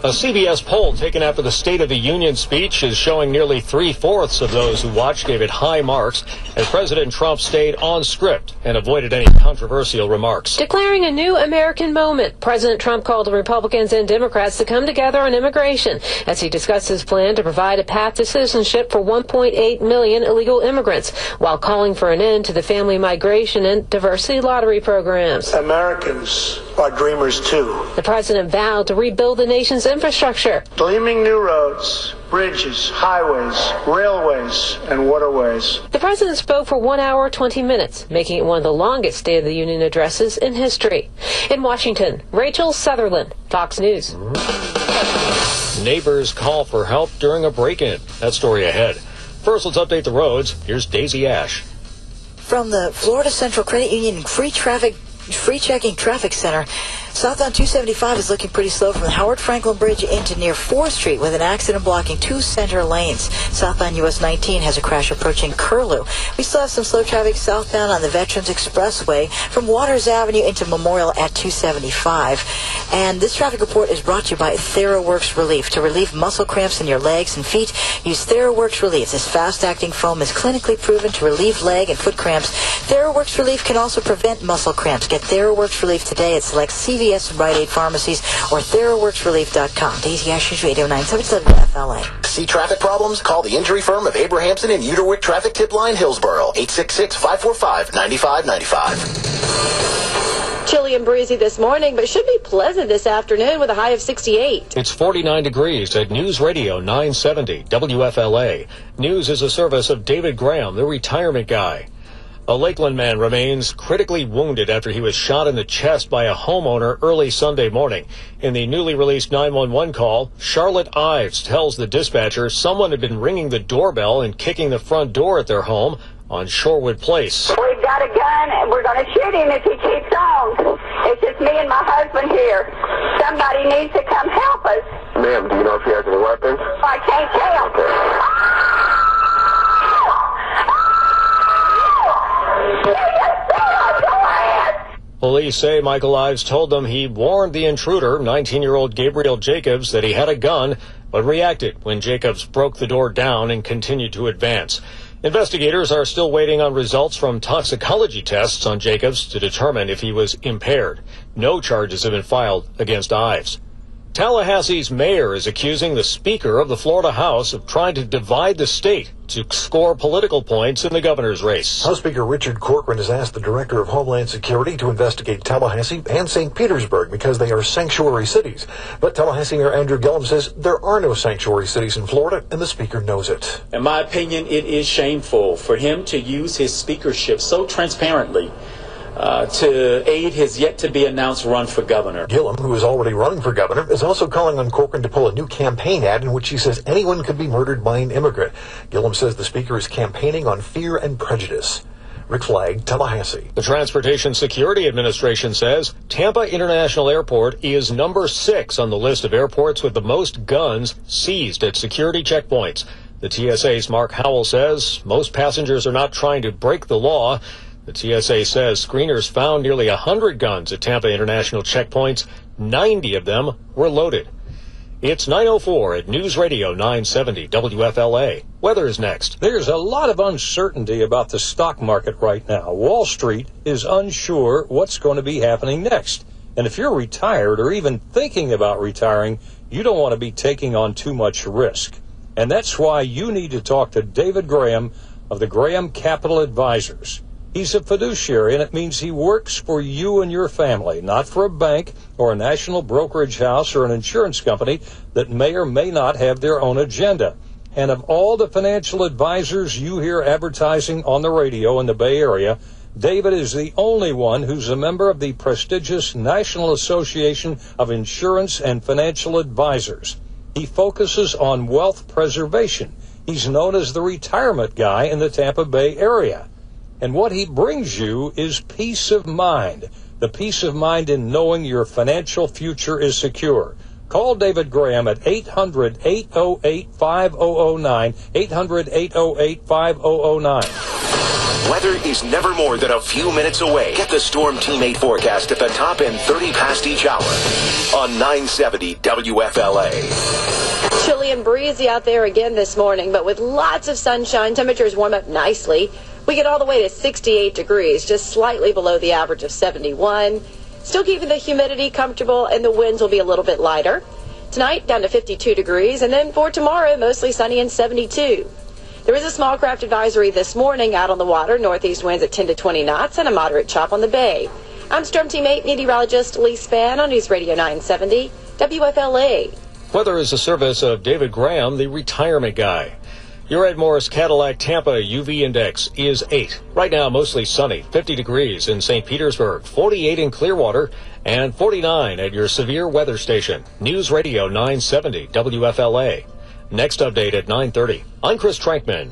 A CBS poll taken after the State of the Union speech is showing nearly 3/4 of those who watched gave it high marks, as President Trump stayed on script and avoided any controversial remarks. Declaring a new American moment, President Trump called on Republicans and Democrats to come together on immigration as he discussed his plan to provide a path to citizenship for 1.8 million illegal immigrants, while calling for an end to the family migration and diversity lottery programs. Americans are dreamers too. The president vowed to rebuild the nation's infrastructure. Gleaming new roads, bridges, highways, railways, and waterways. The president spoke for 1 hour, 20 minutes, making it one of the longest State of the Union addresses in history. In Washington, Rachel Sutherland, Fox News. Neighbors call for help during a break-in. That story ahead. First, let's update the roads. Here's Daisy Ash. From the Florida Central Credit Union Free Checking Traffic Center, southbound 275 is looking pretty slow from the Howard Franklin Bridge into near 4th Street with an accident blocking 2 center lanes. Southbound US 19 has a crash approaching Curlew. We still have some slow traffic southbound on the Veterans Expressway from Waters Avenue into Memorial at 275. And this traffic report is brought to you by TheraWorks Relief. To relieve muscle cramps in your legs and feet, use TheraWorks Relief. This fast-acting foam is clinically proven to relieve leg and foot cramps. TheraWorks Relief can also prevent muscle cramps. Get TheraWorks Relief today at select CVS and Rite Aid pharmacies or TheraWorksRelief.com. Daisy Ashes, Radio 977 Wfla. See traffic problems? Call the injury firm of Abrahamson and Uterwick Traffic Tip Line, Hillsborough, 866-545-9595. Chilly and breezy this morning, but should be pleasant this afternoon with a high of 68. It's 49 degrees at News Radio 970 WFLA. News is a service of David Graham, the retirement guy. A Lakeland man remains critically wounded after he was shot in the chest by a homeowner early Sunday morning. In the newly released 911 call, Charlotte Ives tells the dispatcher someone had been ringing the doorbell and kicking the front door at their home on Shorewood Place. We've got a gun and we're going to shoot him if he keeps on. It's just me and my husband here. Somebody needs to come help us. Ma'am, do you know if he has any weapons? I can't tell. Police say Michael Ives told them he warned the intruder, 19-year-old Gabriel Jacobs, that he had a gun, but reacted when Jacobs broke the door down and continued to advance. Investigators are still waiting on results from toxicology tests on Jacobs to determine if he was impaired. No charges have been filed against Ives. Tallahassee's mayor is accusing the Speaker of the Florida House of trying to divide the state to score political points in the governor's race. House Speaker Richard Corcoran has asked the Director of Homeland Security to investigate Tallahassee and St. Petersburg because they are sanctuary cities. But Tallahassee Mayor Andrew Gillum says there are no sanctuary cities in Florida, and the Speaker knows it. In my opinion, it is shameful for him to use his speakership so transparently to aid his yet-to-be-announced run for governor. Gillum, who is already running for governor, is also calling on Corcoran to pull a new campaign ad in which he says anyone could be murdered by an immigrant. Gillum says the Speaker is campaigning on fear and prejudice. Rick Flagg, Tallahassee. The Transportation Security Administration says Tampa International Airport is number 6 on the list of airports with the most guns seized at security checkpoints. The TSA's Mark Howell says most passengers are not trying to break the law. The TSA says screeners found nearly 100 guns at Tampa International checkpoints. 90 of them were loaded. It's 9:04 at News Radio 970 WFLA. Weather is next. There's a lot of uncertainty about the stock market right now. Wall Street is unsure what's going to be happening next. And if you're retired or even thinking about retiring, you don't want to be taking on too much risk. And that's why you need to talk to David Graham of the Graham Capital Advisors. He's a fiduciary, and it means he works for you and your family, not for a bank or a national brokerage house or an insurance company that may or may not have their own agenda. And of all the financial advisors you hear advertising on the radio in the Bay Area, David is the only one who's a member of the prestigious National Association of Insurance and Financial Advisors. He focuses on wealth preservation. He's known as the retirement guy in the Tampa Bay area. And what he brings you is peace of mind, the peace of mind in knowing your financial future is secure. Call David Graham at 800-808-5009, 800-808-5009. Weather is never more than a few minutes away. Get the Storm Teammate forecast at the top and 30 past each hour on 970 WFLA. Chilly and breezy out there again this morning, but with lots of sunshine, temperatures warm up nicely. We get all the way to 68 degrees, just slightly below the average of 71. Still keeping the humidity comfortable, and the winds will be a little bit lighter. Tonight, down to 52 degrees, and then for tomorrow, mostly sunny and 72. There is a small craft advisory this morning out on the water, northeast winds at 10 to 20 knots, and a moderate chop on the bay. I'm Storm Teammate meteorologist Lee Spann on News Radio 970 WFLA. Weather is a service of David Graham, the retirement guy. Your Ed Morris Cadillac Tampa UV index is 8. Right now, mostly sunny, 50 degrees in St. Petersburg, 48 in Clearwater, and 49 at your severe weather station. News Radio 970 WFLA. Next update at 9:30. I'm Chris Trankman.